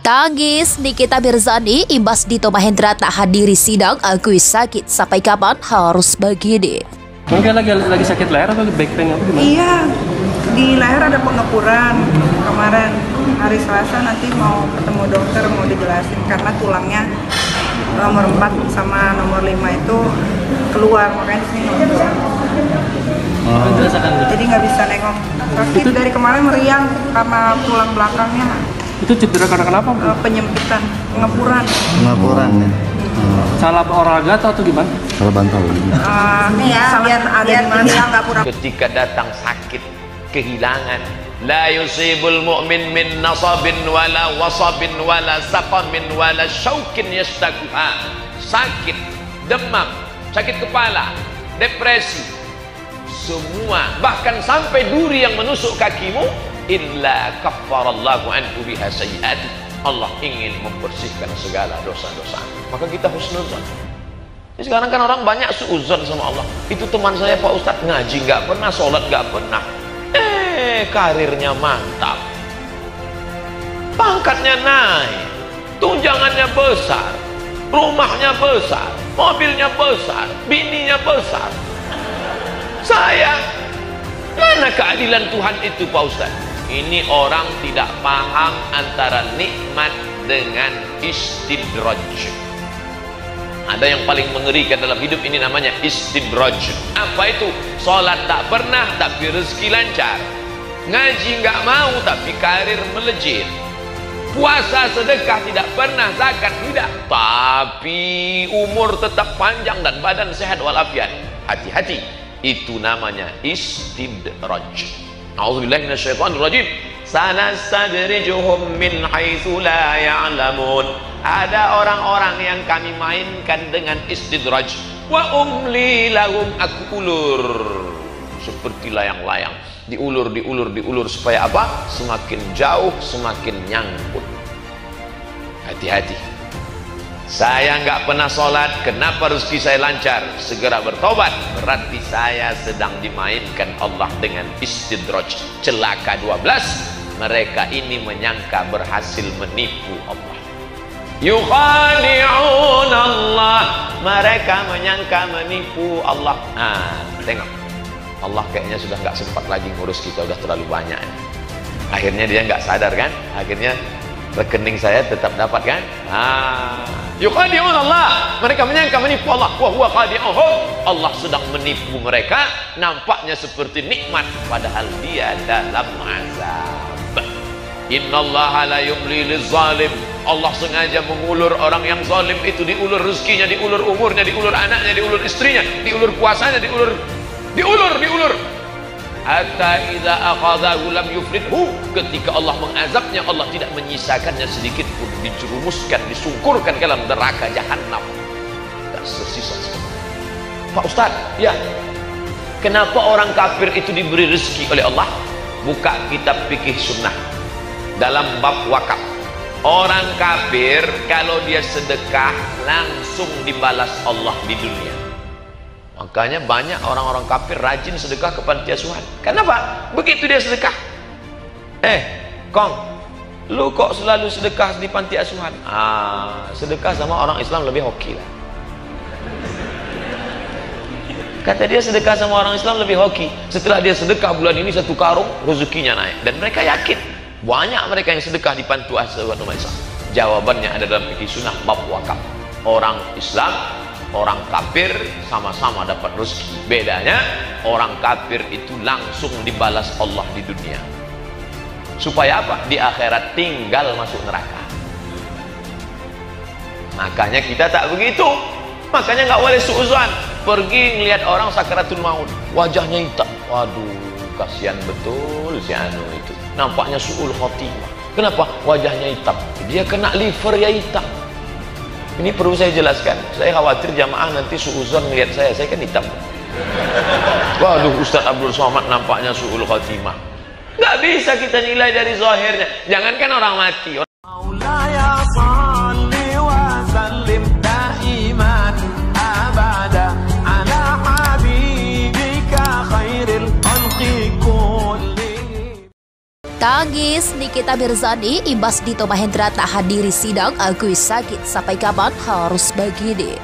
Tangis Nikita Mirzani imbas Dito Mahendra tak hadiri sidang akui sakit. Sampai kapan harus begini? Mungkin lagi sakit leher atau back pain apa gimana? Iya, di leher ada pengepuran. Kemarin hari Selasa nanti mau ketemu dokter, mau dijelasin karena tulangnya nomor 4 sama nomor 5 itu keluar, makanya di sini nonjol. Jadi nggak bisa nengok. Sakit dari kemarin meriang karena tulang belakangnya. Itu cedera karena kenapa? Penyempitan, pengepuran. Pengepuran ya. Salah olahraga atau gimana? Salah bantal. Biar ada di mana nggak pura. Ketika datang sakit, kehilangan, la yusibul mu'min min nasabin wala wasabin wala saqamin wala syaukin yastakuha. Sakit, demam, sakit kepala, depresi, semua, bahkan sampai duri yang menusuk kakimu, illa kaffarallahu anhu biha sayyi'ati. Allah ingin membersihkan segala dosa-dosa, maka kita husnuzon. Sekarang kan orang banyak suuzon sama Allah. Itu teman saya Pak Ustadz, ngaji nggak pernah, sholat nggak pernah, karirnya mantap, pangkatnya naik, tunjangannya besar, rumahnya besar, mobilnya besar, bininya besar. Saya, mana keadilan Tuhan itu Pak Ustadz? Ini orang tidak paham antara nikmat dengan istidraj. Ada yang paling mengerikan dalam hidup ini namanya istidraj. Apa itu? Sholat tak pernah tapi rezeki lancar, ngaji nggak mau tapi karir melejit, puasa sedekah tidak pernah, zakat tidak, tapi umur tetap panjang dan badan sehat walafiat. Hati-hati, itu namanya istidraj. A'udzubillahi minasyaitonirrajim. Sanastadrijuhum min haitsu la ya'lamun. Ada orang-orang yang kami mainkan dengan istidraj. Wa umli lahum, aku ulur seperti layang-layang, diulur supaya apa? Semakin jauh semakin nyangkut. Hati-hati. Saya nggak pernah sholat, kenapa rezeki saya lancar? Segera bertobat, berarti saya sedang dimainkan Allah dengan istidraj. Celaka 12, mereka ini menyangka berhasil menipu Allah. Yukhadi'un Allah, mereka menyangka menipu Allah. Tengok, Allah kayaknya sudah nggak sempat lagi ngurus kita, udah terlalu banyak. Akhirnya dia nggak sadar kan? Akhirnya rekening saya tetap dapat kan? Yukhadi'un Allah, mereka menyangka menipu Allah. Wa huwa khadi'uhum, Allah sedang menipu mereka. Nampaknya seperti nikmat, padahal dia dalam azab. Innallaha la yumli lizalim. Allah sengaja mengulur orang yang zalim itu, diulur rezekinya, diulur umurnya, diulur anaknya, diulur istrinya, diulur puasanya, diulur. Hatta idza akhadhahu lam yuflithu, ketika Allah mengazabnya, Allah tidak menyisakannya sedikit pun, dijerumuskan, disungkurkan ke dalam neraka jahanam, tak tersisa sekali. Pak Ustadz, ya, kenapa orang kafir itu diberi rezeki oleh Allah? Buka kitab fikih sunnah dalam bab wakaf. Orang kafir kalau dia sedekah langsung dibalas Allah di dunia. Makanya banyak orang-orang kafir rajin sedekah ke panti asuhan. Kenapa? Begitu dia sedekah, Kong, lu kok selalu sedekah di panti asuhan? Sedekah sama orang Islam lebih hoki lah. Kata dia, sedekah sama orang Islam lebih hoki. Setelah dia sedekah bulan ini 1 karung, rezekinya naik. Dan mereka yakin, banyak mereka yang sedekah di panti asuhan umat Islam. Jawabannya ada dalam fikih sunnah bab wakaf. Orang Islam, orang kafir sama-sama dapat rezeki. Bedanya, orang kafir itu langsung dibalas Allah di dunia. Supaya apa? Di akhirat tinggal masuk neraka. Makanya kita tak begitu. Makanya nggak boleh suuzon. Pergi ngelihat orang sakaratul maut, wajahnya hitam. Waduh, kasihan betul si anu itu. Nampaknya suul khotimah. Kenapa? Wajahnya hitam. Dia kena liver ya hitam. Ini perlu saya jelaskan. Saya khawatir jamaah nanti suuzon melihat saya kan hitam. Waduh, Ustadz Abdul Somad nampaknya suul khotimah. Nggak bisa kita nilai dari zahirnya. Jangankan orang mati. tangis, Nikita Mirzani imbas Dito Mahendra tak hadiri sidang, akui sakit, sampai kapan harus begini.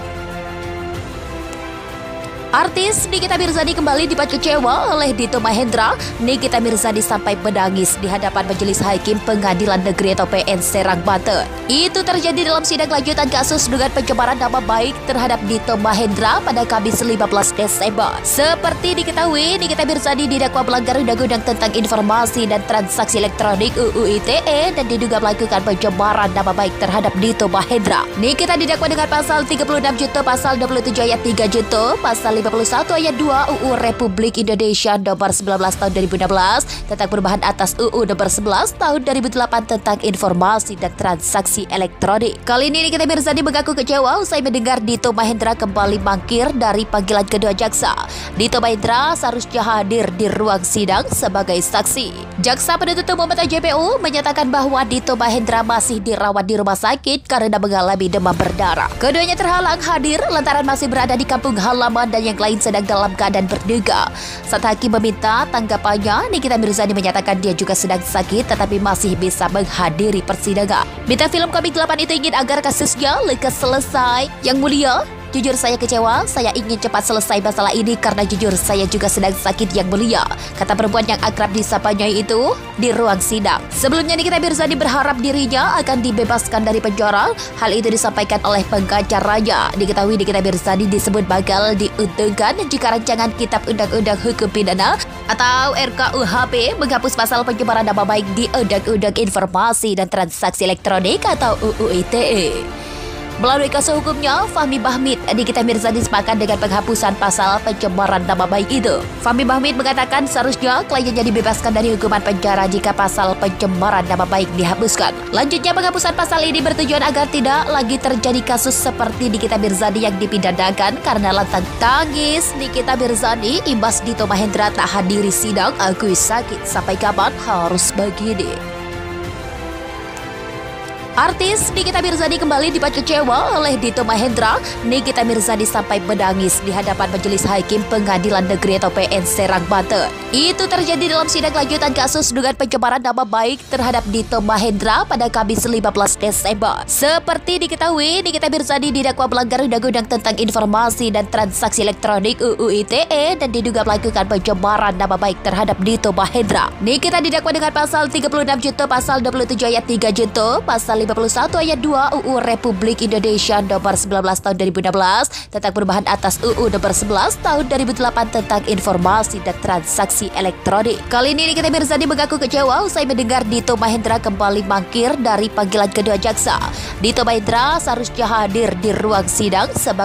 Artis Nikita Mirzani kembali dibuat kecewa oleh Dito Mahendra. Nikita Mirzani sampai menangis di hadapan Majelis Hakim Pengadilan Negeri atau PN Serang, Banten. Itu terjadi dalam sidang lanjutan kasus dugaan pencemaran nama baik terhadap Dito Mahendra pada Kamis 15 Desember. Seperti diketahui, Nikita Mirzani didakwa melanggar Undang-Undang tentang Informasi dan Transaksi Elektronik UU ITE dan diduga melakukan pencemaran nama baik terhadap Dito Mahendra. Nikita didakwa dengan pasal 36 junto, pasal 27 ayat 3 junto, pasal 51 ayat 2 UU Republik Indonesia nomor 19 tahun 2016 tentang perubahan atas UU nomor 11 tahun 2008 tentang Informasi dan Transaksi Elektronik. Kali ini Nikita Mirzani mengaku kecewa usai mendengar Dito Mahendra kembali mangkir dari panggilan kedua jaksa. Dito Mahendra seharusnya hadir di ruang sidang sebagai saksi. Jaksa penuntut umum atau JPU menyatakan bahwa Dito Mahendra masih dirawat di rumah sakit karena mengalami demam berdarah. Keduanya terhalang hadir lantaran masih berada di kampung halaman dan yang lain sedang dalam keadaan berduka. Saat hakim meminta tanggapannya, Nikita Mirzani menyatakan dia juga sedang sakit tetapi masih bisa menghadiri persidangan. Minta film komik 8 itu ingin agar kasusnya lekas selesai. Yang mulia, jujur saya kecewa, saya ingin cepat selesai masalah ini karena jujur saya juga sedang sakit yang mulia, kata perempuan yang akrab disapanya itu di ruang sidang. Sebelumnya Nikita Mirzani berharap dirinya akan dibebaskan dari penjara. Hal itu disampaikan oleh pengacaranya. Diketahui Nikita Mirzani disebut bakal diuntungkan jika rancangan Kitab Undang-Undang Hukum Pidana atau RKUHP menghapus pasal pencemaran nama baik di Undang-Undang Informasi dan Transaksi Elektronik atau UU ITE. Melalui kuasa hukumnya, Fahmi Bahmid, Nikita Mirzani sepakat dengan penghapusan pasal pencemaran nama baik itu. Fahmi Bahmid mengatakan seharusnya kliennya dibebaskan dari hukuman penjara jika pasal pencemaran nama baik dihapuskan. Lanjutnya, penghapusan pasal ini bertujuan agar tidak lagi terjadi kasus seperti Nikita Mirzani yang dipidanakan karena lantang tangis. Nikita Mirzani imbas Dito Mahendra tak hadiri sidang, akui sakit, sampai kapan harus begini. Artis Nikita Mirzani kembali dibuat kecewa oleh Dito Mahendra. Nikita Mirzani sampai menangis di hadapan Majelis Hakim Pengadilan Negeri atau PN Serang, Banten. Itu terjadi dalam sidang lanjutan kasus dugaan pencemaran nama baik terhadap Dito Mahendra pada Kamis 15 Desember. Seperti diketahui, Nikita Mirzani didakwa melanggar Undang-Undang tentang Informasi dan Transaksi Elektronik UU ITE dan diduga melakukan pencemaran nama baik terhadap Dito Mahendra. Nikita didakwa dengan pasal 36 junto, pasal 27 ayat 3 junto, pasal 51 ayat 2 UU Republik Indonesia nomor 19 tahun 2016 tentang perubahan atas UU nomor 11 tahun 2008 tentang Informasi dan Transaksi Elektronik. Kali ini Nikita Mirzani mengaku kecewa usai mendengar Dito Mahendra kembali mangkir dari panggilan kedua jaksa. Dito Mahendra seharusnya hadir di ruang sidang sebagai